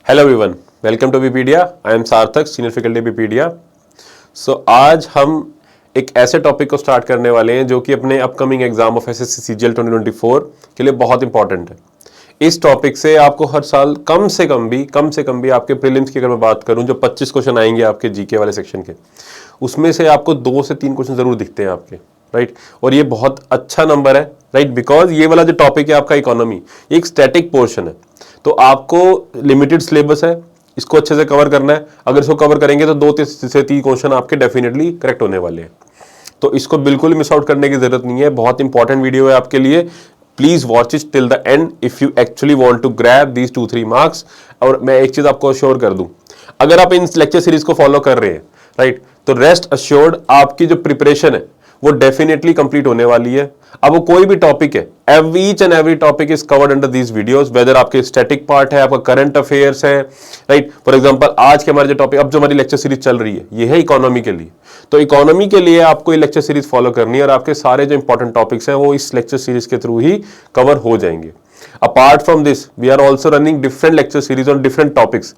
Hello everyone, welcome to Vipedia. I am Sarthak, senior faculty Vipedia. So आज हम एक ऐसे टॉपिक को स्टार्ट करने वाले हैं जो कि अपने upcoming exam of SSC CGL 2024 के लिए बहुत इंपॉर्टेंट है। इस टॉपिक से आपको हर साल कम से कम भी आपके प्रीलिम्स की अगर मैं बात करूं, जो 25 क्वेश्चन आएंगे आपके जीके वाले सेक्शन के, उसमें से आपको 2 से 3 क्वेश्चन जरूर दिखते हैं आपके, राइट। और ये बहुत अच्छा नंबर है, राइट, बिकॉज ये वाला जो टॉपिक है आपका इकोनॉमी, ये एक स्टैटिक पोर्शन है। तो आपको लिमिटेड सिलेबस है, इसको अच्छे से कवर करना है। अगर इसको कवर करेंगे तो 2 से 3 क्वेश्चन आपके डेफिनेटली करेक्ट होने वाले हैं। तो इसको बिल्कुल मिस आउट करने की जरूरत नहीं है, बहुत इंपॉर्टेंट वीडियो है आपके लिए। Please watch it till the end if you actually want to grab these 2-3 marks. और मैं एक चीज आपको अश्योर कर दूं, अगर आप इन लेक्चर सीरीज को फॉलो कर रहे हैं, राइट, तो रेस्ट अश्योर्ड आपकी जो प्रिपरेशन है वो डेफिनेटली कंप्लीट होने वाली है। अब वो कोई भी टॉपिक है, each and every topic is covered under these videos, whether आपके स्टैटिक पार्ट है, आपका करंट अफेयर्स है, राइट। फॉर एग्जांपल आज के हमारे जो टॉपिक, अब जो हमारी लेक्चर सीरीज चल रही है, ये है इकोनॉमी के लिए। तो इकोनॉमी के लिए आपको ये लेक्चर सीरीज फॉलो करनी है और आपके सारे जो इंपॉर्टेंट टॉपिक्स हैं वो इस लेक्चर सीरीज के थ्रू ही कवर हो जाएंगे। Apart from this we are also running different lecture series on different topics,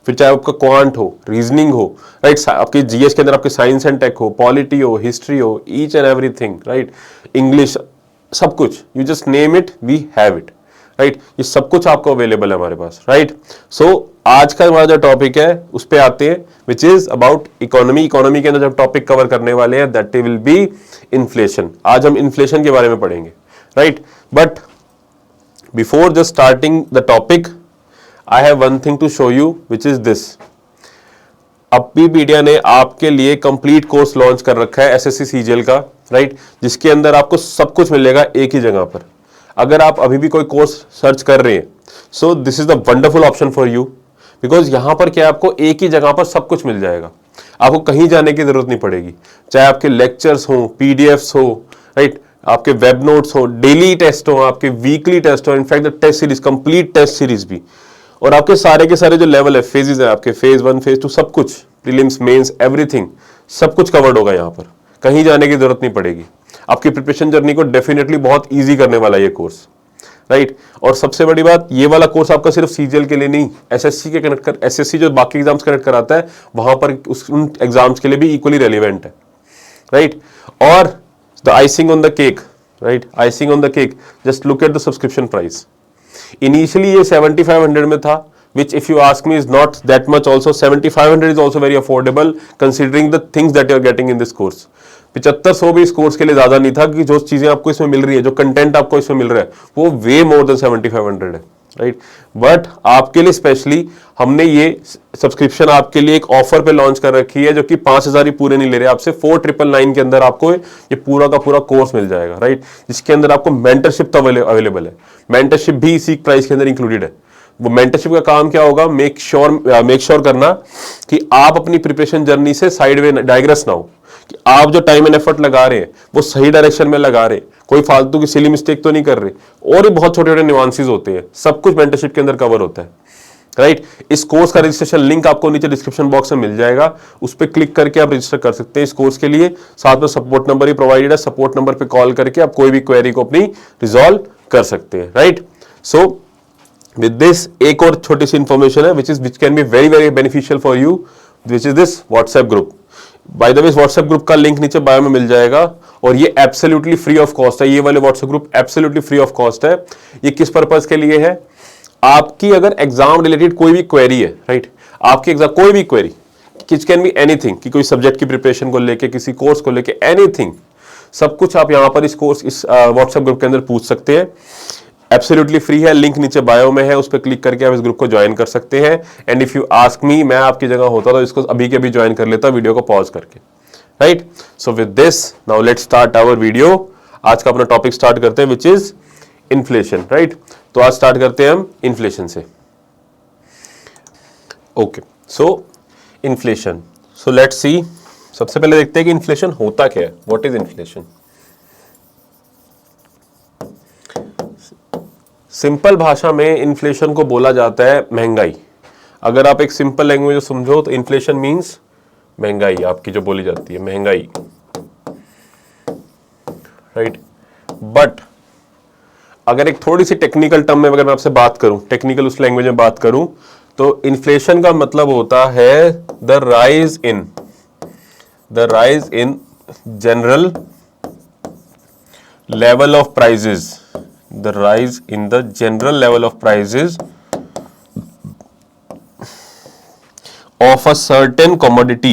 फिर चाहे आपका क्वांट हो, रीजनिंग हो, राइट, आपके जीएस के अंदर आपके साइंस एंड टेक हो, पॉलिटी हो, हिस्ट्री हो, each and everything, right, English, सब कुछ, you just name it, we have it, right. ये सब कुछ आपको अवेलेबल है हमारे पास, राइट। सो आज का हमारा जो टॉपिक है उस पे आते हैं, which is about economy. Economy के अंदर जो टॉपिक कवर करने वाले हैं दैट विल बी इन्फ्लेशन। आज हम इन्फ्लेशन के बारे में पढ़ेंगे, right. But before just starting the topic, I have one thing to show you, which is this. अब विपीडिया ने आपके लिए कंप्लीट कोर्स लॉन्च कर रखा है एसएससी सीजीएल का, राइट, जिसके अंदर आपको सब कुछ मिलेगा एक ही जगह पर। अगर आप अभी भी कोई कोर्स सर्च कर रहे हैं, सो this is the wonderful option for you, because यहां पर क्या आपको एक ही जगह पर सब कुछ मिल जाएगा। आपको कहीं जाने की जरूरत नहीं पड़ेगी, चाहे आपके लेक्चर्स हो, पीडीएफ्स हो, राइट, आपके वेब नोट्स हो, डेली टेस्ट हो, आपके वीकली टेस्ट हो, in fact the test series, complete test series भी, और आपके सारे के सारे जो लेवल है, फेजेस है आपके, फेज 1, फेज 2, सब कुछ, प्रीलिम्स, मेंस, एवरीथिंग, सब कुछ कवर्ड होगा यहाँ पर। कहीं जाने की जरूरत नहीं पड़ेगी। आपकी प्रिपरेशन जर्नी को डेफिनेटली बहुत इजी करने वाला है ये कोर्स, राइट। और सबसे बड़ी बात, ये वाला कोर्स आपका सिर्फ सीजीएल के लिए नहीं, एसएससी के कनेक्ट कर, एसएससी जो बाकी एग्जाम्स कनेक्ट कराता है वहां पर उन एग्जाम्स के लिए भी इक्वली रेलिवेंट है, राइट। और the icing on the cake, right, icing on the cake, just look at the subscription price. Initially ये 7500 में था, which if you ask me is not that much also. 7500 is also very affordable considering the things that you are getting in this course. 7500 भी इस course के लिए ज्यादा नहीं था, कि जो चीजें आपको इसमें मिल रही है, जो कंटेंट आपको इसमें मिल रहा है, वो वे मोर देन 7500 है, राइट। बट आपके लिए स्पेशली हमने ये सब्सक्रिप्शन आपके लिए एक ऑफर पे लॉन्च कर रखी है, जो कि 5000 ही पूरे नहीं ले रहे आपसे, 4999 के अंदर आपको ये पूरा का पूरा कोर्स मिल जाएगा, राइट, जिसके अंदर आपको मेंटरशिप तो अवेलेबल है। मेंटरशिप भी इसी प्राइस के अंदर इंक्लूडेड है। वो मेंटरशिप का काम क्या होगा, मेक श्योर करना कि आप अपनी प्रिपरेशन जर्नी से साइड वे डाइग्रेस ना हो, कि आप जो टाइम एंड एफर्ट लगा रहे हैं वो सही डायरेक्शन में लगा रहे हैं, कोई फालतू की सिली मिस्टेक तो नहीं कर रहे, और भी बहुत छोटे छोटे न्यूआंसेस होते हैं, सब कुछ मेंटरशिप के अंदर कवर होता है, राइट। इस कोर्स का रजिस्ट्रेशन लिंक आपको नीचे डिस्क्रिप्शन बॉक्स में मिल जाएगा, उस पर क्लिक करके आप रजिस्टर कर सकते हैं इस कोर्स के लिए। साथ में सपोर्ट नंबर ही प्रोवाइडेड है, सपोर्ट नंबर पे कॉल करके आप कोई भी क्वेरी को अपनी रिजॉल्व कर सकते हैं, राइट। सो विद दिस एक और छोटी सी इंफॉर्मेशन है which can be very very beneficial for you, which is this WhatsApp group. Bye the way WhatsApp group का लिंक नीचे बायो में मिल जाएगा, और ये एब्सोल्युटली फ्री ऑफ कॉस्ट है। ये वाले WhatsApp group absolutely free of cost है। ये किस पर्पज के लिए है, आपकी अगर एग्जाम रिलेटेड कोई भी क्वेरी है, राइट, आपकी एग्जाम कोई भी क्वेरी, किच कैन बी एनीथिंग, कि कोई सब्जेक्ट की प्रिपरेशन को लेके, किसी कोर्स को लेके, एनीथिंग, सब कुछ आप यहाँ पर इस व्हाट्सएप ग्रुप के अंदर पूछ सकते हैं। एब्सोल्युटली फ्री है, लिंक नीचे बायो में है, उस पर क्लिक करके आप इस ग्रुप को ज्वाइन कर सकते हैं। And if you ask me, मैं आपकी जगह होता तो इसको अभी के अभी ज्वाइन कर लेता, वीडियो को पॉज करके, right. So with this now let's start our video. आज का अपना टॉपिक स्टार्ट करते हैं, विच इज इन्फ्लेशन, राइट। तो आज स्टार्ट करते हैं हम इन्फ्लेशन से। Okay, so inflation, so let's सी। सबसे पहले देखते हैं कि इन्फ्लेशन होता क्या है, व्हाट इज इन्फ्लेशन। सिंपल भाषा में इन्फ्लेशन को बोला जाता है महंगाई। अगर आप एक सिंपल लैंग्वेज में समझो तो इन्फ्लेशन मींस महंगाई, आपकी जो बोली जाती है महंगाई, राइट। बट अगर एक थोड़ी सी टेक्निकल टर्म में अगर मैं आपसे बात करूं, टेक्निकल उस लैंग्वेज में बात करूं, तो इन्फ्लेशन का मतलब होता है the rise in general level of prices, the rise in the general level of prices of a certain commodity,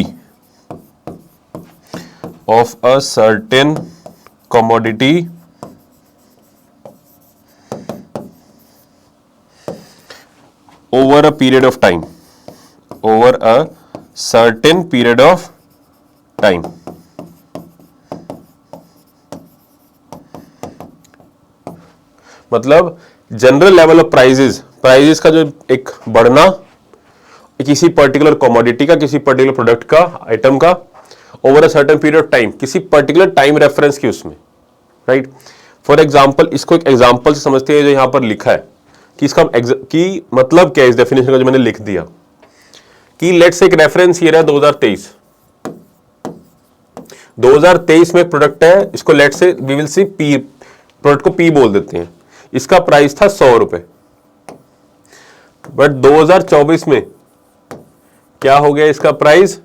over a period of time, over a certain period of time. मतलब general level of prices का जो एक बढ़ना किसी particular commodity का, किसी particular product का, item का, over a certain period of time, किसी पर्टिकुलर टाइम रेफरेंस की उसमें, राइट। फॉर एग्जांपल, इसको एक एग्जांपल से समझते हैं जो यहां पर लिखा है कि इसका की मतलब क्या है इस डेफिनेशन का जो मैंने लिख दिया कि लेट्स से एक रेफरेंस ईयर है 2023 में एक प्रोडक्ट है, इसको let's say we will see P, product को पी बोल देते हैं, इसका प्राइस था 100 रुपए, बट 2024 में क्या हो गया इसका price,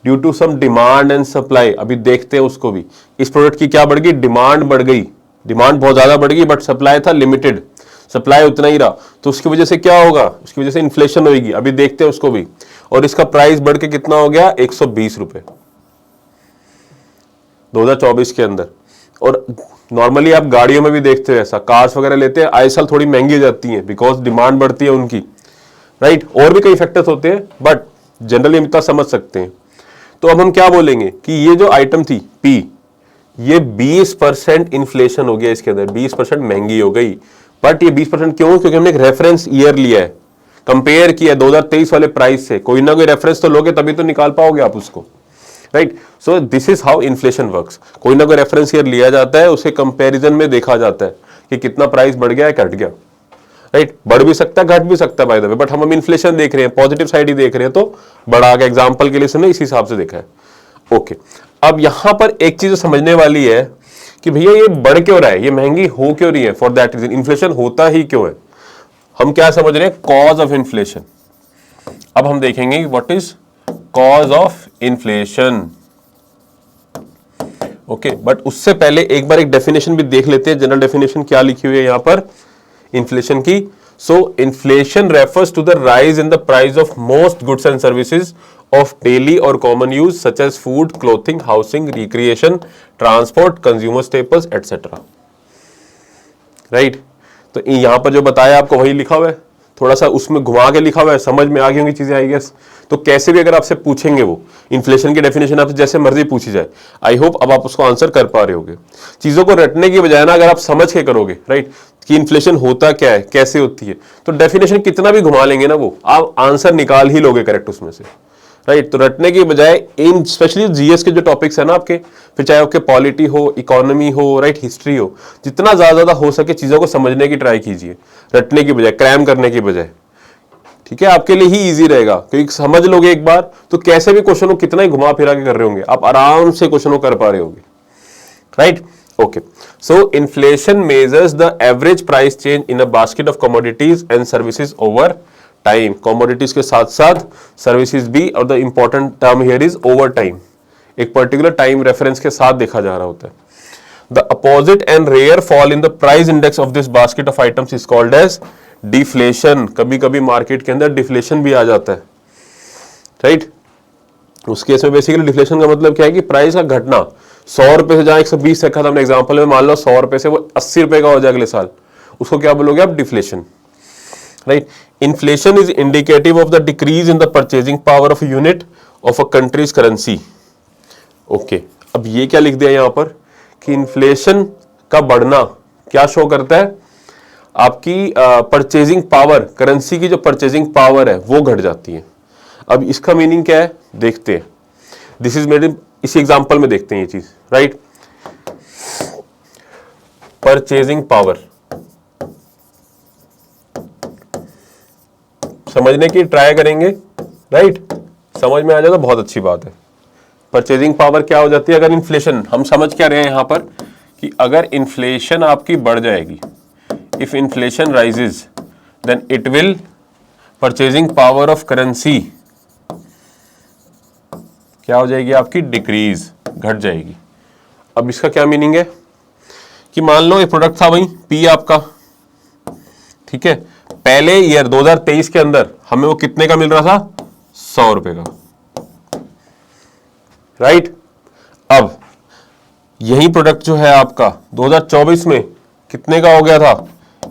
due to some demand and supply, अभी देखते हैं उसको भी, इस प्रोडक्ट की क्या बढ़ गई, डिमांड बढ़ गई, डिमांड बहुत ज्यादा बढ़ गई बट सप्लाई था लिमिटेड, सप्लाई उतना ही रहा, तो उसकी वजह से क्या होगा, उसकी वजह से इन्फ्लेशन होगी, अभी देखते हैं उसको भी, और इसका प्राइस बढ़ के कितना हो गया 120 रुपए 2024 के अंदर। और नॉर्मली आप गाड़ियों में भी देखते हैं ऐसा, कार्स वगैरह लेते हैं, आए साल थोड़ी महंगी हो जाती हैं बिकॉज डिमांड बढ़ती है उनकी, राइट। और भी कई फैक्टर्स होते हैं बट जनरली हम इतना समझ सकते हैं। तो अब हम क्या बोलेंगे कि ये जो आइटम थी पी, ये 20% इन्फ्लेशन हो गया इसके अंदर, 20% महंगी हो गई, बट ये 20% क्यों, क्योंकि हमने एक रेफरेंस ईयर लिया है, कंपेयर किया 2023 वाले प्राइस से, कोई ना कोई रेफरेंस तो लोगे तभी तो निकाल पाओगे आप उसको, right. So this is how inflation works, कोई ना कोई रेफरेंस ईयर लिया जाता है, उसे कंपैरिजन में देखा जाता है कि कितना प्राइस बढ़ गया है, घट गया, राइट। बढ़ भी सकता है, घट भी सकता है बाय द वे, बट हम इन्फ्लेशन देख रहे हैं, पॉजिटिव साइड ही देख रहे हैं, तो बढ़ा के एग्जांपल के लिए हमने इस हिसाब से देखा है, ओके। अब यहां पर एक चीज समझने वाली है कि भैया ये बढ़ क्यों रहा है, ये महंगी हो क्यों रही है, फॉर दैट रीजन इन्फ्लेशन होता ही क्यों है। हम क्या समझ रहे हैं, कॉज ऑफ इन्फ्लेशन। अब हम देखेंगे what is cause of inflation, okay. But उससे पहले एक बार एक डेफिनेशन भी देख लेते हैं, जनरल डेफिनेशन क्या लिखी हुई है यहां पर इन्फ्लेशन की। So inflation refers to the rise in the price of most goods and services of daily or common use such as food, clothing, housing, recreation, transport, consumer staples, etc. Right? तो यहां पर जो बताया आपको वही लिखा हुआ है, थोड़ा सा उसमें घुमा के लिखा हुआ है, समझ में आ गई होंगी चीजें आई गेस। तो कैसे भी अगर आपसे पूछेंगे वो इन्फ्लेशन की डेफिनेशन आपसे जैसे मर्जी पूछी जाए, आई होप अब आप उसको आंसर कर पा रहे होगे। चीजों को रटने की बजाय ना अगर आप समझ के करोगे, राइट, कि इन्फ्लेशन होता क्या है, कैसे होती है, तो डेफिनेशन कितना भी घुमा लेंगे ना वो आप आंसर निकाल ही लोगे करेक्ट उसमें से, राइट। तो रटने की बजाय इन स्पेशली जीएस के जो टॉपिक्स है ना आपके, फिर चाहे आपके पॉलिटी हो, इकोनॉमी हो, राइट, हिस्ट्री हो, जितना ज्यादा हो सके चीजों को समझने की ट्राई कीजिए, रटने की बजाय, क्रैम करने की बजाय, ठीक है, आपके लिए ही इजी रहेगा, क्योंकि समझ लोगे एक बार तो कैसे भी क्वेश्चन को कितना ही घुमा फिरा के कर रहे होंगे, आप आराम से क्वेश्चन को कर पा रहे होंगे, right, okay. So inflation measures the average price change in a basket of commodities and services over time, commodities के साथ साथ सर्विसेज भी, और the important term here is over time, एक पर्टिकुलर टाइम रेफरेंस के साथ देखा जा रहा होता है। The opposite and rare fall in the price index of this basket of items is called as deflation. कभी कभी मार्केट के अंदर डिफ्लेशन भी आ जाता है, राइट। उस केस में बेसिकली डिफ्लेशन का मतलब क्या है कि प्राइस का घटना, 100 रुपए से जहां 120 रखा था हमने एग्जांपल में, मान लो 100 रुपए से वो 80 रुपए का हो जाए अगले साल, उसको क्या बोलोगे आप, deflation, right. Inflation is indicative of the decrease in the purchasing power of a unit of a country's currency. Okay, अब ये क्या लिख दिया यहां पर कि इन्फ्लेशन का बढ़ना क्या शो करता है, आपकी परचेजिंग पावर, करेंसी की जो परचेजिंग पावर है वो घट जाती है। अब इसका मीनिंग क्या है देखते हैं, दिस इज मेड, इसी एग्जांपल में देखते हैं ये चीज, राइट। परचेजिंग पावर समझने की ट्राई करेंगे, राइट, समझ में आ जाए तो बहुत अच्छी बात है। परचेजिंग पावर क्या हो जाती है अगर इन्फ्लेशन, हम समझ क्या रहे हैं यहां पर कि अगर इन्फ्लेशन आपकी बढ़ जाएगी, if inflation rises then it will purchasing power of currency क्या हो जाएगी आपकी, डिक्रीज, घट जाएगी। अब इसका क्या मीनिंग है कि मान लो ये प्रोडक्ट था भाई पी आपका, ठीक है, पहले ईयर 2023 के अंदर हमें वो कितने का मिल रहा था, 100 रुपए का, राइट। अब यही प्रोडक्ट जो है आपका 2024 में कितने का हो गया था,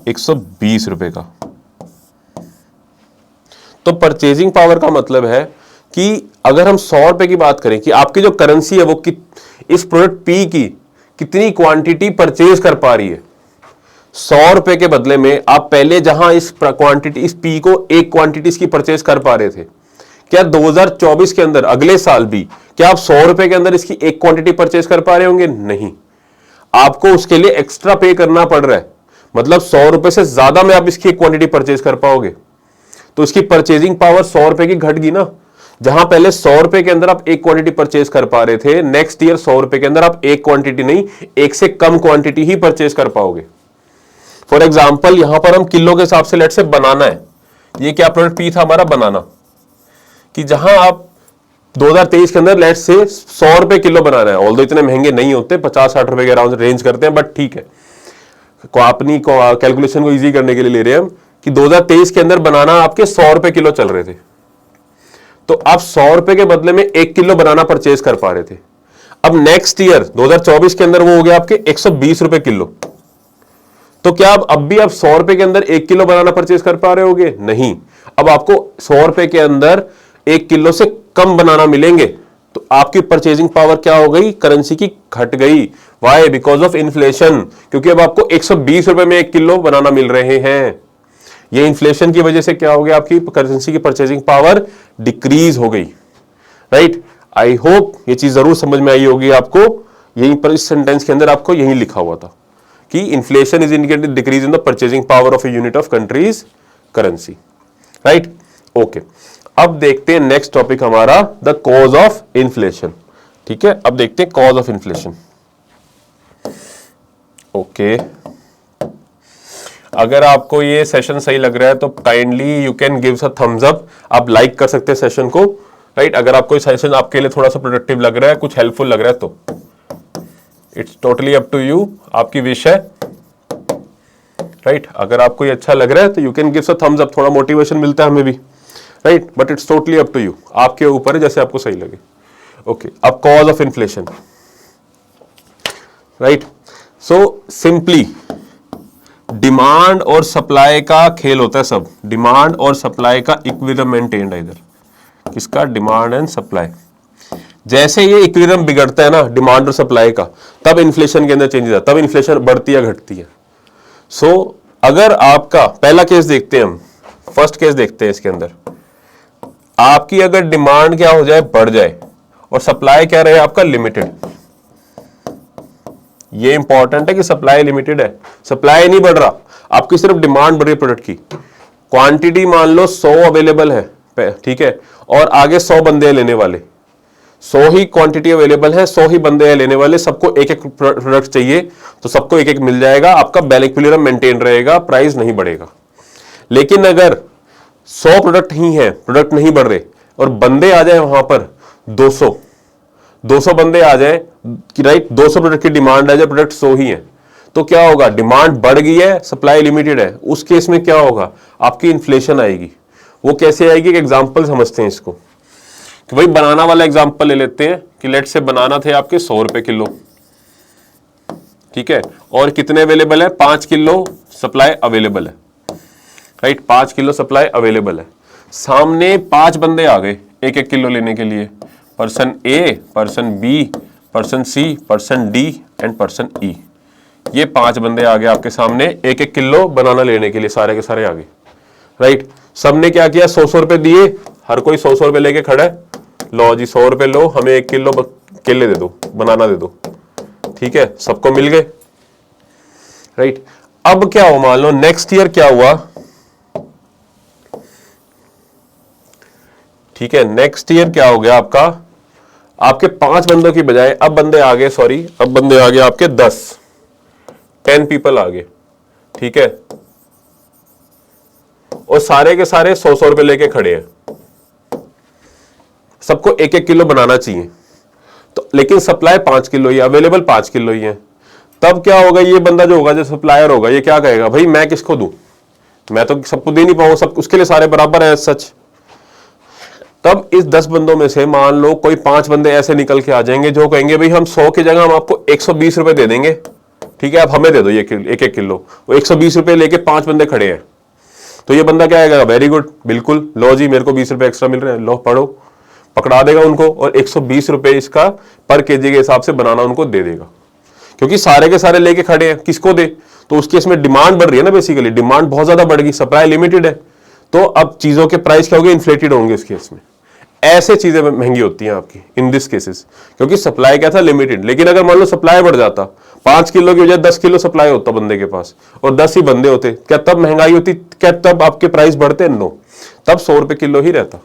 120 रुपए का। तो परचेजिंग पावर का मतलब है कि अगर हम 100 रुपए की बात करें कि आपकी जो करेंसी है वो इस प्रोडक्ट पी की कितनी क्वांटिटी परचेज कर पा रही है, 100 रुपए के बदले में आप पहले जहां इस क्वांटिटी, इस पी को एक क्वांटिटी की परचेज कर पा रहे थे, क्या 2024 के अंदर अगले साल भी क्या आप 100 रुपए के अंदर इसकी एक क्वांटिटी परचेज कर पा रहे होंगे, नहीं, आपको उसके लिए एक्स्ट्रा पे करना पड़ रहा है। मतलब 100 रुपए से ज्यादा में आप इसकी एक क्वांटिटी परचेज कर पाओगे, तो इसकी परचेजिंग पावर 100 रुपए की घट गई ना। जहां पहले 100 रुपए के अंदर आप एक क्वांटिटी परचेज कर पा रहे थे, नेक्स्ट ईयर 100 रुपए के अंदर आप एक क्वांटिटी नहीं, एक से कम क्वांटिटी ही परचेज कर पाओगे। फॉर एग्जाम्पल यहां पर हम किलो के हिसाब से लेट से बनाना है, ये क्या प्रोडक्ट पी था हमारा, बनाना, कि जहां आप 2023 के अंदर लेट से 100 रुपए किलो बनाना है। ऑल्दो इतने महंगे नहीं होते, 50-60 रुपए के अराउंड रेंज करते हैं, बट ठीक है, अपनी कैलकुलेशन को इजी करने के लिए ले रहे हैं हम कि 2023 के अंदर बनाना आपके 100 रुपए किलो चल रहे थे, तो आप 100 रुपए के बदले में 1 किलो बनाना परचेज कर पा रहे थे। अब नेक्स्ट ईयर 2024 के अंदर वो हो गया आपके 120 रुपए किलो, तो क्या अब भी आप 100 रुपए के अंदर 1 किलो बनाना परचेज कर पा रहे होगे, नहीं, अब आपको 100 रुपए के अंदर 1 किलो से कम बनाना मिलेंगे। तो आपकी परचेजिंग पावर क्या हो गई, करेंसी की घट गई। वाई, बिकॉज ऑफ इन्फ्लेशन, क्योंकि अब आपको 120 रुपए में 1 किलो बनाना मिल रहे हैं। ये इन्फ्लेशन की वजह से क्या हो गया, आपकी करेंसी की परचेजिंग पावर डिक्रीज हो गई, राइट। आई होप ये चीज जरूर समझ में आई होगी आपको। यहीं पर इस सेंटेंस के अंदर आपको यही लिखा हुआ था कि inflation is indicated decrease in the purchasing power of a unit of countries currency, right. Okay, अब देखते हैं नेक्स्ट टॉपिक हमारा, द कॉज ऑफ इन्फ्लेशन। ठीक है, अब देखते हैं कॉज ऑफ इन्फ्लेशन। ओके, अगर आपको ये सेशन सही लग रहा है तो kindly you can give a thumbs up, आप लाइक कर सकते हैं सेशन को, राइट। अगर आपको ये सेशन आपके लिए थोड़ा सा प्रोडक्टिव लग रहा है, कुछ हेल्पफुल लग रहा है, तो it's totally up to you, आपकी विश है, राइट। अगर आपको ये अच्छा लग रहा है तो you can give a thumbs up, थोड़ा मोटिवेशन मिलता है हमें भी, right, but it's totally up to you, आपके ऊपर है, जैसे आपको सही लगे। ओके, अब cause of inflation, right. So simply demand और सप्लाई का खेल होता है सब, डिमांड और सप्लाई का इक्विलिब्रियम मेंटेन्ड है इधर, किसका, डिमांड एंड सप्लाई। जैसे ये इक्विलिब्रियम बिगड़ता है ना डिमांड और सप्लाई का, तब इन्फ्लेशन के अंदर चेंजेस आता है, तब इन्फ्लेशन बढ़ती है घटती है। सो अगर आपका पहला केस देखते हैं हम, फर्स्ट केस देखते हैं इसके अंदर, आपकी अगर डिमांड क्या हो जाए, बढ़ जाए, और सप्लाई क्या रहे आपका, लिमिटेड। ये इंपॉर्टेंट है कि सप्लाई लिमिटेड है, सप्लाई नहीं बढ़ रहा, आपकी सिर्फ डिमांड बढ़ रही है प्रोडक्ट की। क्वांटिटी मान लो 100 अवेलेबल है, ठीक है, और आगे 100 बंदे लेने वाले, 100 ही क्वांटिटी अवेलेबल है, 100 ही बंदे हैं लेने वाले, सबको एक एक प्रोडक्ट चाहिए, तो सबको एक एक मिल जाएगा, आपका इक्विलिब्रियम मेंटेन रहेगा, प्राइस नहीं बढ़ेगा। लेकिन अगर 100 प्रोडक्ट ही हैं, प्रोडक्ट नहीं बढ़ रहे, और बंदे आ जाए वहां पर 200 बंदे आ जाए कि राइट 200 प्रोडक्ट की डिमांड है, जब प्रोडक्ट 100 ही है, तो क्या होगा, डिमांड बढ़ गई है, सप्लाई लिमिटेड है, उस केस में क्या होगा, आपकी इन्फ्लेशन आएगी। वो कैसे आएगी, एक एग्जांपल समझते हैं इसको, कि भाई बनाना वाला एग्जांपल ले लेते हैं कि लेट से बनाना थे आपके 100 रुपए किलो, ठीक है, और कितने अवेलेबल है, 5 किलो सप्लाई अवेलेबल है, राइट, 5 किलो सप्लाई अवेलेबल है। सामने 5 बंदे आ गए 1-1 किलो लेने के लिए, person A, person B, person C, person D and person E. ये 5 बंदे आ गए आपके सामने 1-1 किलो बनाना लेने के लिए, सारे के सारे आ गए, राइट। सबने क्या किया, 100 रुपए दिए, हर कोई 100 रुपए लेके खड़ा है, लो जी 100 रुपए लो, हमें 1 किलो केले दे दो, बनाना दे दो, ठीक है, सबको मिल गए, राइट। अब क्या हो, मान लो नेक्स्ट ईयर क्या हुआ, ठीक है, नेक्स्ट ईयर क्या हो गया आपका, आपके 5 बंदों की बजाय अब बंदे आ गए, अब बंदे आ गए आपके 10 पीपल आ गए, ठीक है। और सारे के सारे 100-100 रुपए लेके खड़े हैं, सबको 1-1 किलो बनाना चाहिए, तो लेकिन सप्लाई 5 किलो ही, अवेलेबल 5 किलो ही है। तब क्या होगा, ये बंदा जो होगा, जो सप्लायर होगा, ये क्या कहेगा, भाई मैं किसको दूं, मैं तो सबको दे नहीं पाऊंगा, सब उसके लिए सारे बराबर है सच। तब इस 10 बंदों में से मान लो कोई 5 बंदे ऐसे निकल के आ जाएंगे जो कहेंगे भाई हम 100 की जगह हम आपको 120 रुपए दे देंगे, ठीक है, आप हमें दे दो ये 1-1 किलो। वो 120 रुपए लेके 5 बंदे खड़े हैं, तो ये बंदा क्या आएगा, वेरी गुड, बिल्कुल, लो जी मेरे को 20 रुपए एक्स्ट्रा मिल रहे हैं, लो पढ़ो, पकड़ा देगा उनको और 120 रुपए इसका पर केजी के हिसाब से बनाना उनको दे देगा, क्योंकि सारे के सारे लेके खड़े हैं, किसको दे, तो उस केस में डिमांड बढ़ रही है ना, बेसिकली डिमांड बहुत ज्यादा बढ़ गई, सप्लाई लिमिटेड है, तो अब चीजों के प्राइस क्या होंगे, इन्फ्लेटेड होंगे उस केस में, ऐसे चीजें महंगी होती हैं आपकी इन दिस केसेस, क्योंकि सप्लाई क्या था, लिमिटेड। लेकिन अगर मान लो सप्लाई बढ़ जाता, 5 किलो की बजाय 10 किलो सप्लाई होता बंदे के पास और 10 ही बंदे होते, क्या तब महंगाई होती, क्या तब आपके प्राइस बढ़ते, नो, तब 100 रुपए किलो ही रहता,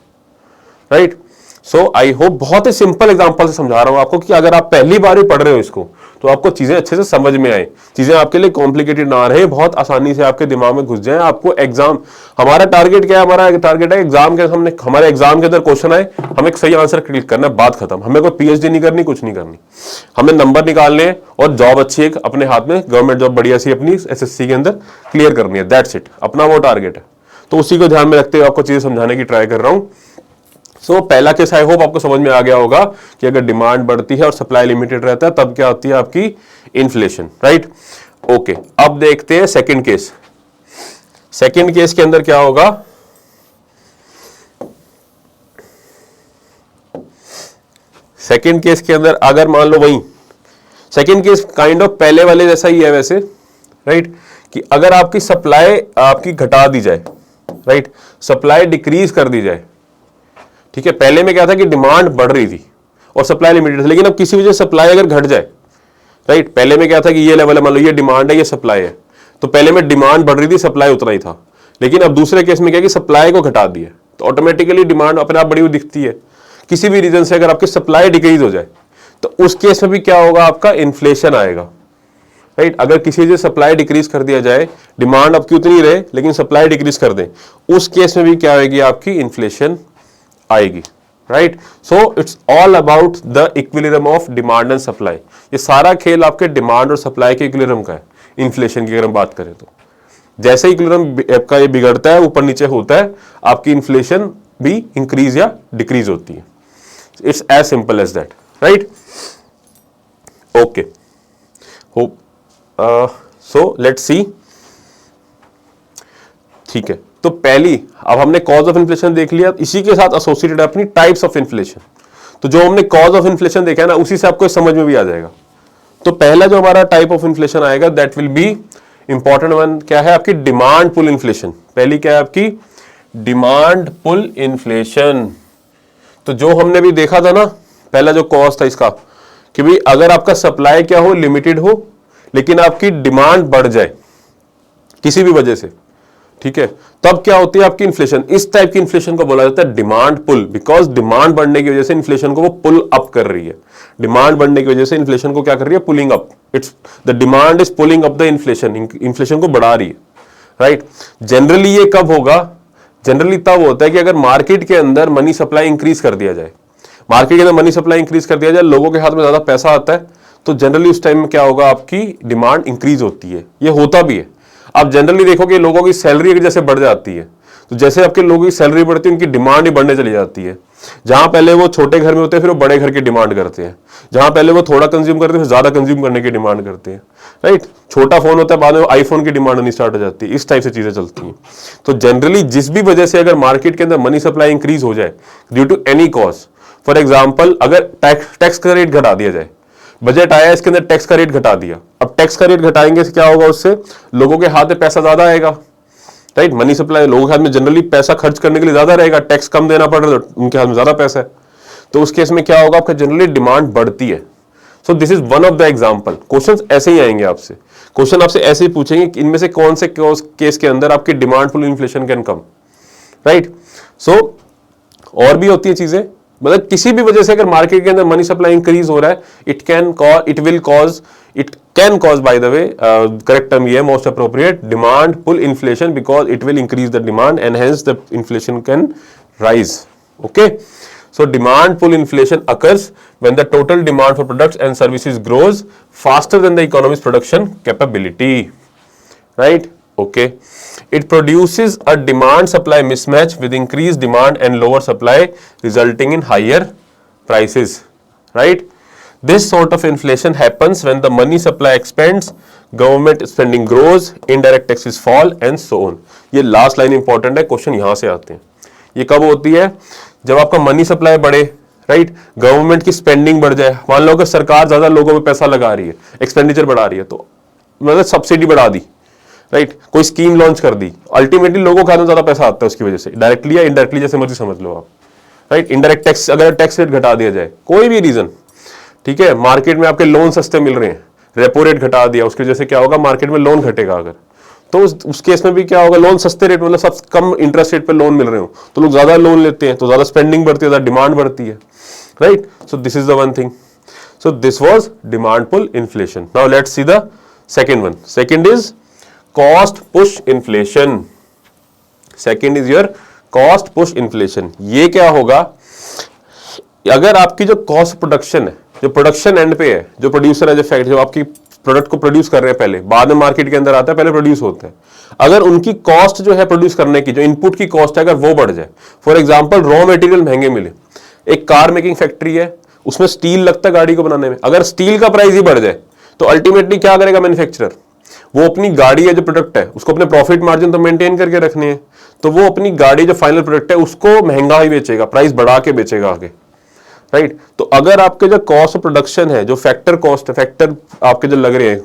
राइट। सो आई होप बहुत ही सिंपल एग्जांपल से समझा रहा हूं आपको कि अगर आप पहली बार ही पढ़ रहे हो इसको, तो आपको चीजें अच्छे से समझ में आए, चीजें आपके लिए कॉम्प्लिकेटेड ना रहे, बहुत आसानी से आपके दिमाग में घुस जाए। आपको एग्जाम, हमारा टारगेट क्या है, हमारा टारगेट है एग्जाम के, हमने हमारे एग्जाम के अंदर क्वेश्चन आए, हमें एक सही आंसर क्लिक करना है, बात खत्म, हमें कोई पीएचडी नहीं करनी, कुछ नहीं करनी, हमें नंबर निकालने और जॉब अच्छी एक अपने हाथ में, गवर्नमेंट जॉब बढ़िया सी अपनी एसएससी के अंदर क्लियर करनी है, दैट्स इट, अपना वो टारगेट है। तो उसी को ध्यान में रखते हुए आपको चीजें समझाने की ट्राई कर रहा हूं। सो पहला केस आई होप आपको समझ में आ गया होगा कि अगर डिमांड बढ़ती है और सप्लाई लिमिटेड रहता है, तब क्या होती है आपकी इन्फ्लेशन, राइट। ओके, अब देखते हैं सेकंड केस। सेकंड केस के अंदर क्या होगा, सेकंड केस के अंदर अगर मान लो वही सेकंड केस काइंड ऑफ पहले वाले जैसा ही है वैसे, राइट, कि अगर आपकी सप्लाई आपकी घटा दी जाए, राइट, सप्लाई डिक्रीज कर दी जाए, ठीक है। पहले में क्या था कि डिमांड बढ़ रही थी और सप्लाई लिमिटेड थी, लेकिन अब किसी वजह से सप्लाई अगर घट जाए, राइट, पहले में क्या था कि ये लेवल है, मान लो ये डिमांड है, ये सप्लाई है, तो पहले में डिमांड बढ़ रही थी, सप्लाई उतना ही था, लेकिन अब दूसरे केस में क्या कि सप्लाई को घटा दिया, तो ऑटोमेटिकली डिमांड अपने आप बढ़ी हुई दिखती है। किसी भी रीजन से अगर आपकी सप्लाई डिक्रीज हो जाए, तो उस केस में भी क्या होगा, आपका इन्फ्लेशन आएगा, राइट। अगर किसी वजह से सप्लाई डिक्रीज कर दिया जाए, डिमांड आपकी उतनी रहे लेकिन सप्लाई डिक्रीज कर दें, उस केस में भी क्या होगी, आपकी इन्फ्लेशन आएगी, right. So it's all about the equilibrium of demand and supply. ये सारा खेल आपके डिमांड और सप्लाई के इक्विलिब्रियम का है। इन्फ्लेशन की अगर हम बात करें तो जैसे इक्विलिब्रियम आपका ये बिगड़ता है, ऊपर नीचे होता है, आपकी इन्फ्लेशन भी इंक्रीज या डिक्रीज होती है। It's as simple as that, right. Okay, hope so let's see, ठीक है। तो पहली, अब हमने कॉज ऑफ इन्फ्लेशन देख लिया, इसी के साथ एसोसिएटेड अपनी टाइप्स ऑफ इन्फ्लेशन। तो जो हमने कॉज ऑफ इन्फ्लेशन देखा है ना, उसी से आपको समझ में भी आ जाएगा। तो पहला जो हमारा टाइप ऑफ इन्फ्लेशन आएगा, that will be important one, क्या है आपकी डिमांड पुल इन्फ्लेशन। पहली क्या है आपकी डिमांड पुल इन्फ्लेशन। तो जो हमने भी देखा था ना, पहला जो कॉज था इसका, कि भाई अगर आपका सप्लाई क्या हो, लिमिटेड हो, लेकिन आपकी डिमांड बढ़ जाए किसी भी वजह से, ठीक है, तब क्या होती है आपकी इन्फ्लेशन। इस टाइप की इन्फ्लेशन को बोला जाता है डिमांड पुल, बिकॉज डिमांड बढ़ने की वजह से इन्फ्लेशन को वो पुल अप कर रही है। डिमांड बढ़ने की वजह से इन्फ्लेशन को क्या कर रही है, pulling up. It's the demand is pulling up the inflation, inflation को बढ़ा रही है, राइट। जनरली ये कब होगा, जनरली तब होता है कि अगर मार्केट के अंदर मनी सप्लाई इंक्रीज कर दिया जाए, मार्केट के अंदर मनी सप्लाई इंक्रीज कर दिया जाए, लोगों के हाथ में ज्यादा पैसा आता है, तो जनरली उस टाइम में क्या होगा, आपकी डिमांड इंक्रीज होती है। ये होता भी है। आप जनरली देखोगे लोगों की सैलरी अगर जैसे बढ़ जाती है, तो जैसे आपके लोगों की सैलरी बढ़ती है, उनकी डिमांड ही बढ़ने चली जाती है। जहां पहले वो छोटे घर में होते हैं, फिर वो बड़े घर की डिमांड करते हैं। जहां पहले वो थोड़ा कंज्यूम करते हैं, फिर ज्यादा कंज्यूम करने की डिमांड करते हैं, राइट। छोटा फोन होता है, बाद में आईफोन की डिमांड होनी स्टार्ट हो जाती है। इस टाइप से चीजें चलती हैं। तो जनरली जिस भी वजह से अगर मार्केट के अंदर मनी सप्लाई इंक्रीज हो जाए due to any cause, for example अगर टैक्स का रेट घटा दिया जाए, बजट आया इसके अंदर टैक्स का रेट घटा दिया, अब टैक्स का रेट घटाएंगे क्या होगा, उससे लोगों के हाथ में पैसा ज्यादा आएगा, राइट। मनी सप्लाई, लोगों के हाथ में जनरली पैसा खर्च करने के लिए ज्यादा रहेगा, टैक्स कम देना पड़ रहा है तो उनके हाथ में ज्यादा पैसा है, तो उस केस में क्या होगा, आपका जनरली डिमांड बढ़ती है। सो this is one of the example. Question ऐसे ही आएंगे आपसे, क्वेश्चन आपसे ऐसे ही पूछेंगे कि इनमें से कौन से केस के अंदर आपकी demand pull inflation can come, right. So और भी होती है चीजें, मतलब किसी भी वजह से अगर मार्केट के अंदर मनी सप्लाई इंक्रीज हो रहा है, it can cause by the way, correct term ये है most appropriate, demand pull inflation, because it will increase the demand and hence the inflation can rise. Okay, so demand pull inflation occurs when the total demand for products and services grows faster than the economy's production capability, right? Okay, it produces a demand supply mismatch with increased demand and lower supply resulting in higher prices, right? This sort of inflation happens when the money supply expands, government spending grows, indirect taxes fall and so on. ये last line important है, question यहां से आते हैं. ये कब होती है? जब आपका मनी सप्लाई बढ़े, राइट, गवर्नमेंट की स्पेंडिंग बढ़ जाए. मान लो कि सरकार ज्यादा लोगों पे पैसा लगा रही है, एक्सपेंडिचर बढ़ा रही है, तो मतलब सब्सिडी बढ़ा दी, राइट, कोई स्कीम लॉन्च कर दी, अल्टीमेटली लोगों के हाथ में ज्यादा पैसा आता है उसकी वजह से, डायरेक्टली या इनडायरेक्टली जैसे मर्जी समझ लो आप, राइट. इनडायरेक्ट टैक्स, अगर टैक्स रेट घटा दिया जाए, कोई भी रीजन, ठीक है, मार्केट में आपके लोन सस्ते मिल रहे हैं, रेपो रेट घटा दिया, उसकी वजह से क्या होगा, मार्केट में लोन घटेगा. अगर तो उस केस में भी क्या होगा, लोन सस्ते रेट, मतलब सब कम इंटरेस्ट रेट पे लोन मिल रहे हो, तो लोग ज्यादा लोन लेते हैं, तो ज्यादा स्पेंडिंग बढ़ती है, ज्यादा डिमांड बढ़ती है, right. So this is the one thing. So this was demand pull inflation. Now let's see the second one. Second is cost push inflation. Second is your cost push inflation. ये क्या होगा, अगर आपकी जो cost production है, जो production and पे है, जो प्रोड्यूसर है, जो फैक्ट्री, जो आपकी प्रोडक्ट को प्रोड्यूस कर रहे हैं, पहले बाद में मार्केट के अंदर आता है, पहले प्रोड्यूस होते हैं, अगर उनकी कॉस्ट जो है प्रोड्यूस करने की, जो इनपुट की कॉस्ट है, अगर वो बढ़ जाए, फॉर एग्जांपल रॉ मटेरियल महंगे मिले, एक कार मेकिंग फैक्ट्री है, उसमें स्टील लगता है गाड़ी को बनाने में, अगर स्टील का प्राइस ही बढ़ जाए, तो अल्टीमेटली क्या करेगा मैन्युफैक्चरर, वो अपनी गाड़ी है, जो प्रोडक्ट है, उसको अपने प्रॉफिट मार्जिन तो मेंटेन करके रखने हैं, तो वो अपनी गाड़ी जो फाइनल प्रोडक्ट है उसको महंगा ही बेचेगा, प्राइस बढ़ा के बेचेगा आगे, राइट. तो अगर आपके जो कॉस्ट ऑफ प्रोडक्शन है, जो फैक्टर कॉस्ट है, फैक्टर आपके जो लग रहे हैं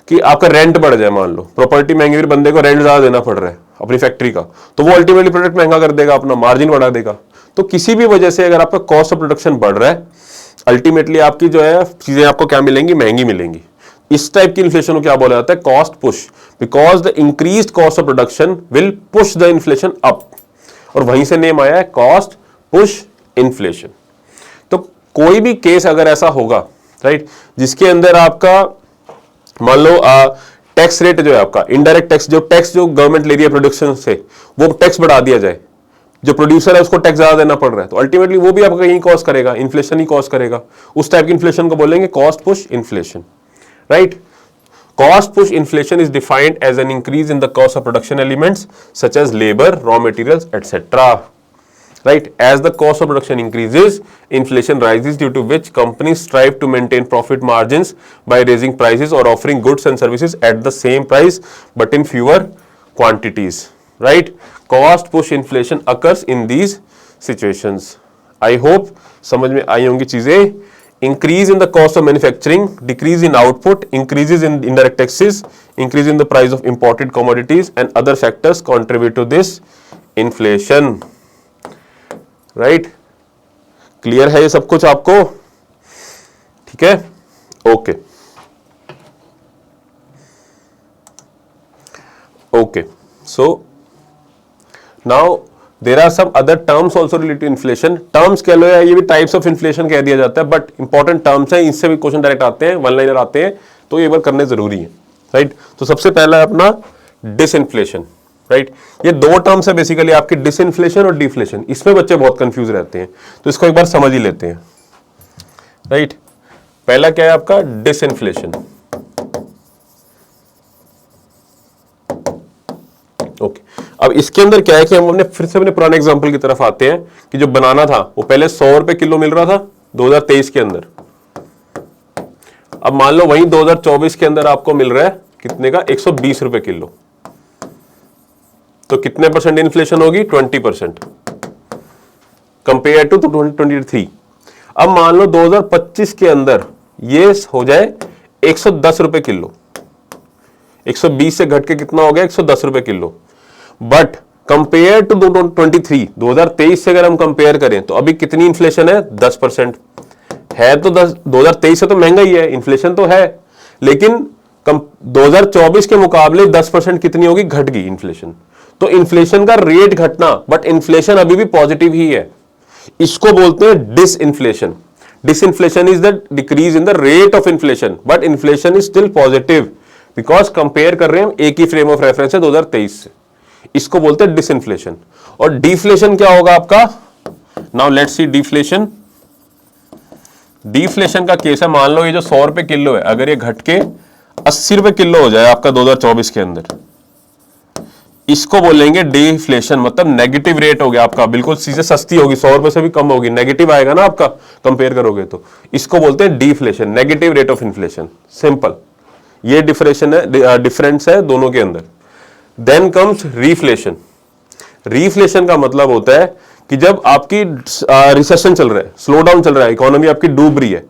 कि आपका रेंट बढ़ जाए, मान लो प्रॉपर्टी महंगी, फिर बंदे को रेंट ज्यादा देना पड़ रहा है अपनी फैक्ट्री का, तो वो अल्टीमेटली प्रोडक्ट महंगा कर देगा, अपना मार्जिन बढ़ा देगा. तो किसी भी वजह से अगर आपका कॉस्ट ऑफ प्रोडक्शन बढ़ रहा है, अल्टीमेटली आपकी जो है चीजें आपको क्या मिलेंगी, महंगी मिलेंगी. इस टाइप की इन्फ्लेशन को क्या बोला जाता है, cost push, because the increased cost of production will push the inflation up, और वहीं से नेम आया है कॉस्ट पुश इन्फ्लेशन. तो कोई भी केस अगर ऐसा होगा, राइट, जिसके अंदर आपका मान लो टैक्स रेट जो है आपका, इनडायरेक्ट टैक्स, जो टैक्स जो गवर्नमेंट ले रही है प्रोडक्शन से, वो टैक्स बढ़ा दिया जाए, जो प्रोड्यूसर है उसको टैक्स ज्यादा देना पड़ रहा है, तो अल्टीमेटली वो भी आपका कहीं कॉस्ट करेगा, इन्फ्लेशन ही कॉस्ट करेगा. उस टाइप की इन्फ्लेशन को बोलेंगे cost push inflation, right. Cost push inflation is defined as an increase in the cost of production elements such as labor, raw materials, etc. Right? As the cost of production increases, inflation rises, due to which companies strive to maintain profit margins by raising prices or offering goods and services at the same price but in fewer quantities. Right? Cost push inflation occurs in these situations. I hope समझ में आई होंगी चीजें. Increase in the cost of manufacturing, decrease in output, increases in indirect taxes, increase in the price of imported commodities and other factors contribute to this inflation. Right? Clear है ये सब कुछ आपको? ठीक है? Okay. Okay. So now there are some other terms also related to inflation. Terms कह लो या ये भी types of inflation कह दिया जाता है, but important terms है, इससे भी क्वेश्चन डायरेक्ट आते हैं, वन लाइनर आते हैं, तो ये बार करने जरूरी है, राइट. तो सबसे पहला है अपना डिसइन्फ्लेशन, राइट. ये दो टर्म्स है बेसिकली आपकी, डिसइन्फ्लेशन और डिफ्लेशन. इसमें बच्चे बहुत कंफ्यूज रहते हैं, तो इसको एक बार समझ ही लेते हैं, राइट. पहला क्या है आपका डिसइन्फ्लेशन. ओके. अब इसके अंदर क्या है कि हम अपने फिर से अपने पुराने एग्जांपल की तरफ आते हैं कि जो बनाना था वो पहले 100 रुपए किलो मिल रहा था 2023 के अंदर. अब मान लो वहीं 2024 के अंदर आपको मिल रहा है कितने का, 120 रुपए किलो. तो कितने परसेंट इन्फ्लेशन होगी, 20% कंपेयर टू 2023. अब मान लो 2025 के अंदर ये हो जाए 110 रुपए किलो. 120 से घट के कितना हो गया, 110 रुपए किलो. बट कंपेयर टू 2023 से अगर हम कंपेयर करें तो अभी कितनी इन्फ्लेशन है, 10% है. तो 2023 से तो महंगा ही है, इन्फ्लेशन तो है, लेकिन 2024 के मुकाबले 10% कितनी होगी, घट गई इन्फ्लेशन. तो इन्फ्लेशन का रेट घटना, बट इन्फ्लेशन अभी भी पॉजिटिव ही है. इसको बोलते हैं disinflation. Disinflation is the decrease in the rate of inflation, but inflation is still positive because compare कर रहे हैं एक ही फ्रेम ऑफ रेफरेंस है 2023 से। इसको बोलते हैं डिसइंफ्लेशन। और डिफ्लेशन क्या होगा आपका? Now let's C deflation. Deflation का केस है, मान लो ये जो 100 रुपए किलो है, अगर ये घट के 80 रुपए किलो हो जाए आपका 2024 के अंदर, इसको बोलेंगे डिफ्लेशन। मतलब नेगेटिव रेट हो गया आपका, बिल्कुल चीजें सस्ती होगी, 100 रुपए से भी कम होगी, नेगेटिव आएगा ना आपका कंपेयर करोगे तो। इसको बोलते हैं deflation, negative rate of inflation. Simple, ये डिफरेंस है दोनों के अंदर। Then comes reflation. रिफ्लेशन का मतलब होता है कि जब आपकी रिसेशन चल रहा है, स्लो डाउन चल रहा है, इकोनॉमी आपकी डूब रही है,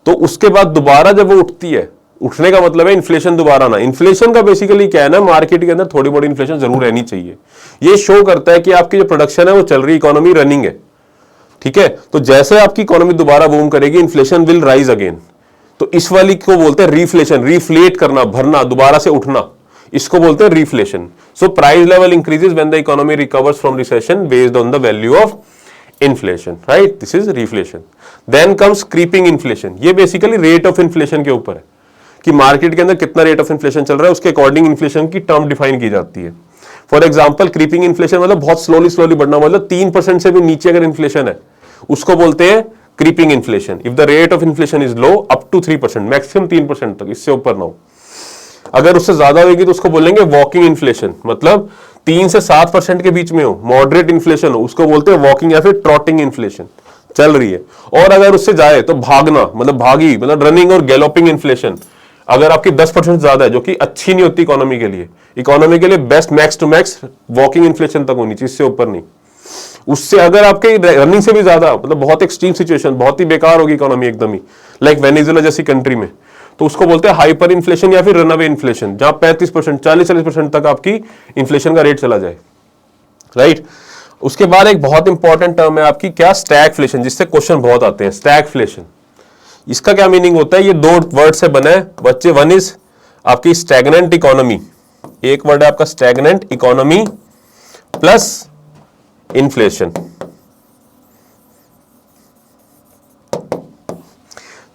तो उसके बाद दोबारा जब वो उठती है, उठने का मतलब है इन्फ्लेशन दोबारा ना। इन्फ्लेशन का बेसिकली क्या है ना, मार्केट के अंदर थोड़ी बड़ी इन्फ्लेशन जरूर रहनी चाहिए। ये शो करता है कि आपकी जो प्रोडक्शन है वो चल रही, इकोनॉमी रनिंग है, ठीक है। तो जैसे आपकी इकोनॉमी दोबारा बूम करेगी, इन्फ्लेशन विल राइज अगेन। तो इस वाली को बोलते हैं रिफ्लेशन, रिफ्लेट करना, भरना, दोबारा से उठना, इसको बोलते हैं reflation. So price level increases when the economy recovers from recession based on the value of inflation, right, this is reflation. Then comes creeping inflation. ये बेसिकली रेट ऑफ इन्फ्लेशन के ऊपर है कि मार्केट के अंदर कितना रेट ऑफ इन्फ्लेशन चल रहा है, उसके अकॉर्डिंग इन्फ्लेशन की टर्म डिफाइन की जाती है। फॉर एग्जांपल क्रीपिंग इन्फ्लेशन मतलब बहुत स्लोली बढ़ना, मतलब 3% से भी नीचे अगर इन्फ्लेशन है उसको बोलते हैं creeping inflation. If the rate of inflation is low up to 3%, maximum 3% तक, इससे ऊपर ना हो। अगर उससे ज्यादा होगी तो उसको बोलेंगे वॉकिंग इन्फ्लेशन, मतलब 3 से 7% के बीच में हो, मॉडरेट इन्फ्लेशन हो, उसको बोलते हैं वॉकिंग या फिर ट्रॉटिंग इन्फ्लेशन, चल रही है। और अगर उससे जाए तो भागना, मतलब भागी, मतलब रनिंग और गैलोपिंग इन्फ्लेशन। अगर आपकी 10% ज्यादा है, जो कि अच्छी नहीं होती इकोनॉमी के लिए, इकोनॉमी के लिए best max to max walking inflation तक होनी चाहिए, इससे ऊपर नहीं। उससे अगर आपके रनिंग से भी ज्यादा, मतलब बहुत एक्सट्रीम सिचुएशन, बहुत ही बेकार होगी इकोनॉमी एकदम ही, लाइक वेनेजुएला जैसी कंट्री में, तो उसको बोलते हैं हाइपर इन्फ्लेशन या फिर रनअवे इन्फ्लेशन, जहां 35%, 40% तक आपकी इन्फ्लेशन का रेट चला जाए, राइट। उसके बाद एक बहुत इंपॉर्टेंट टर्म है आपकी क्या, स्टैगफ्लेशन, जिससे क्वेश्चन बहुत आते हैं। स्टैगफ्लेशन, इसका क्या मीनिंग होता है? ये 2 वर्ड से बना है बच्चे। वन इज आपकी स्टैग्नेंट इकोनॉमी, एक वर्ड है आपका stagnant economy plus inflation.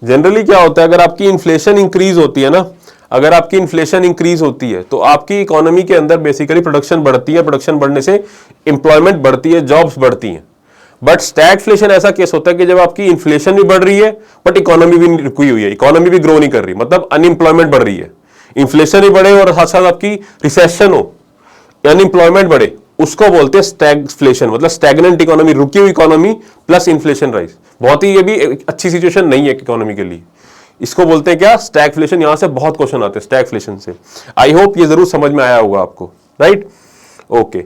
Generally क्या होता है, अगर आपकी इन्फ्लेशन इंक्रीज होती है ना, अगर आपकी इन्फ्लेशन इंक्रीज होती है तो आपकी इकोनॉमी के अंदर बेसिकली प्रोडक्शन बढ़ती है, प्रोडक्शन बढ़ने से एम्प्लॉयमेंट बढ़ती है, जॉब्स बढ़ती हैं। बट स्टैगफ्लेशन ऐसा केस होता है कि जब आपकी इन्फ्लेशन भी बढ़ रही है बट इकोनॉमी भी रुकी हुई है, इकोनॉमी भी ग्रो नहीं कर रही, मतलब अनएम्प्लॉयमेंट बढ़ रही है। इन्फ्लेशन भी बढ़े और साथ साथ आपकी रिसेशन हो, अनएम्प्लॉयमेंट बढ़े, उसको बोलते हैं स्टैगफ्लेशन, मतलब स्टैग्नेंट इकोनॉमी, रुकी हुई इकोनॉमी प्लस इन्फ्लेशन राइज। बहुत ही ये भी अच्छी सिचुएशन नहीं है इकोनॉमी के लिए। इसको बोलते हैं क्या, स्टैगफ्लेशन। यहां से बहुत क्वेश्चन आते हैं स्टैगफ्लेशन से। आई होप ये जरूर समझ में आया होगा आपको, राइट, ओके।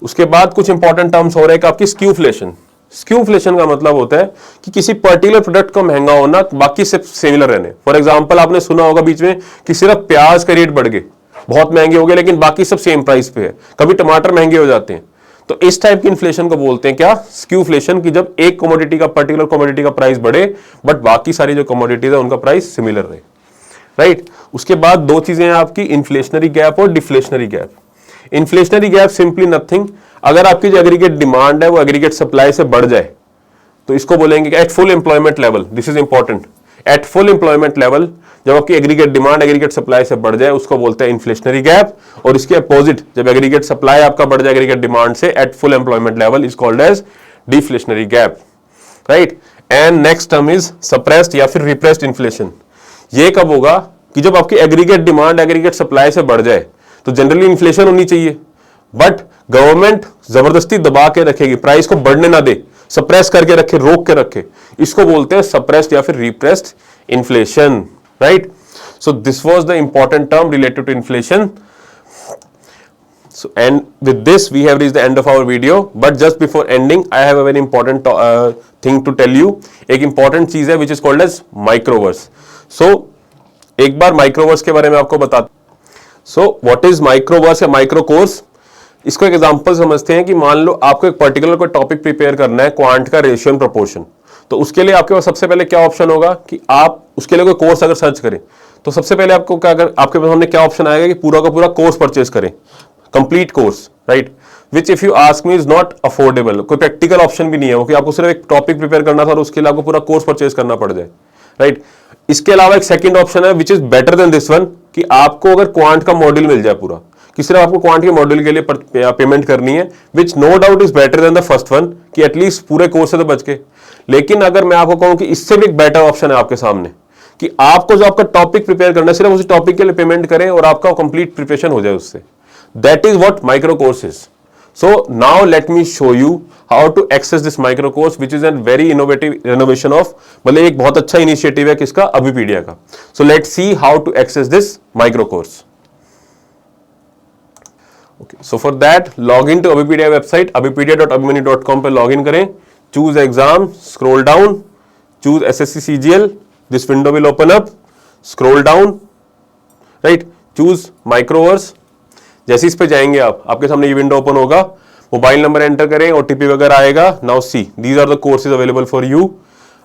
उसके बाद कुछ इंपॉर्टेंट टर्म्स हो रहे हैं आपकी स्क्यूफ्लेशन। स्क्यूफ्लेशन का मतलब होता है कि किसी पर्टिकुलर प्रोडक्ट का महंगा होना, बाकी से सिमिलर रहने। फॉर एग्जांपल आपने सुना होगा बीच में कि सिर्फ प्याज का रेट बढ़ गए, बहुत महंगे हो गए, लेकिन बाकी सब सेम प्राइस पे है। कभी टमाटर महंगे हो जाते हैं, तो इस टाइप की इन्फ्लेशन को बोलते हैं क्या, स्क्यूफ्लेशन, की जब एक कमोडिटी का, पर्टिकुलर कमोडिटी का प्राइस बढ़े बट बाकी सारी जो कमोडिटीज है उनका प्राइस सिमिलर रहे, राइट। उसके बाद 2 चीजें हैं आपकी, इन्फ्लेशनरी गैप और deflationary gap. Inflationary gap simply nothing, अगर आपकी जो एग्रीगेट डिमांड है वो एग्रीगेट सप्लाई से बढ़ जाए तो इसको बोलेंगे eight full employment level, this is important, eight full employment level जब आपकी एग्रीगेट डिमांड एग्रीगेट सप्लाई से बढ़ जाए उसको बोलते हैं इन्फ्लेशनरी गैप। और इसके अपोजिट, जब एग्रीगेट सप्लाई आपका बढ़ जाए एग्रीगेट डिमांड से at full employment level, is called as deflationary gap, right. And next term is suppressed या फिर रिप्रेस्ड इन्फ्लेशन। ये कब होगा कि जब आपकी एग्रीगेट डिमांड एग्रीगेट सप्लाई से बढ़ जाए, तो जनरली इन्फ्लेशन होनी चाहिए बट गवर्नमेंट जबरदस्ती दबा के रखेगी, प्राइस को बढ़ने ना दे, सप्रेस करके रखे, रोक के रखे, इसको बोलते हैं सप्रेस्ड या फिर repressed inflation, right? So this was the important term related to inflation. So and with this we have reached the end of our video, but just before ending I have a very important thing to tell you. एक important चीज है which is called as microverse. So एक बार microverse के बारे में आपको बता। So what is microverse या micro course? इसको एक एग्जांपल समझते हैं कि मान लो आपको एक पर्टिकुलर कोई टॉपिक प्रिपेयर करना है, क्वांट का रेशियो एंड प्रोपोर्शन। तो उसके लिए आपके पास सबसे पहले क्या ऑप्शन होगा कि आप उसके लिए कोई कोर्स अगर सर्च करें तो सबसे पहले आपको क्या, अगर आपके सामने क्या ऑप्शन आएगा कि पूरा का पूरा कोर्स परचेज करें, complete course, right. Which if you ask me is not affordable. कोई प्रैक्टिकल ऑप्शन भी नहीं है वो कि आपको सिर्फ एक टॉपिक प्रिपेयर करना था और उसके लिए आपको पूरा कोर्स परचेज करना पड़ जाए, राइट। इसके अलावा एक सेकंड ऑप्शन है which is better then this one, कि आपको अगर क्वांट का मॉड्यूल मिल जाए पूरा, कि सिर्फ आपको क्वांट के मॉड्यूल के लिए पेमेंट करनी है, which no doubt is better than the first one, कि एटलीस्ट पूरे कोर्स से तो बच के। लेकिन अगर मैं आपको कहूं कि इससे भी एक बेटर ऑप्शन है आपके सामने, कि आपको जो आपका टॉपिक प्रिपेयर करना है सिर्फ उस टॉपिक के लिए पेमेंट करें और आपका कंप्लीट प्रिपरेशन हो जाए उससे। That is what micro course is. So now let me show you how to access this micro course, which is a very innovative renovation of, मतलब एक बहुत अच्छा इनिशिएटिव है किसका, अभिपीडिया का। So let's see how to access this micro course. Okay, so for that log in to Abhipedia website, abhipedia.abhimanyu.com पे log in करें, choose exam, scroll down, choose SSC CGL, this window will open up, scroll down, right, choose microverse। जैसे इस पे जाएंगे आपके सामने ये window open होगा, मोबाइल नंबर एंटर करें, ओटीपी वगैरह आएगा। Now see these are the courses available for you.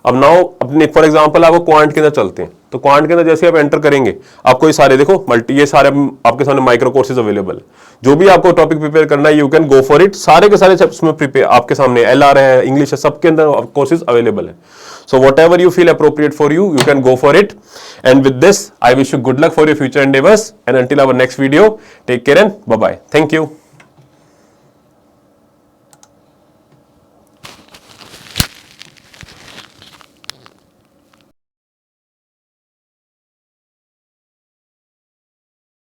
अब नाउ अपने फॉर एग्जांपल आपको क्वांट के अंदर चलते हैं, तो क्वांट के अंदर जैसे आप एंटर करेंगे आपको ये सारे देखो ये सारे आपके सामने माइक्रो कोर्सेज अवेलेबल। जो भी आपको टॉपिक प्रिपेयर करना है you can go for it. सारे के सारे उसमें प्रिपेयर आपके सामने LR है, इंग्लिश है, सबके अंदर कोर्सेज अवेलेबल है। So whatever you feel appropriate for you, you can go for it. And with this, I wish you good luck for your future endeavors. And until our next video, take care and bye-bye. Thank you.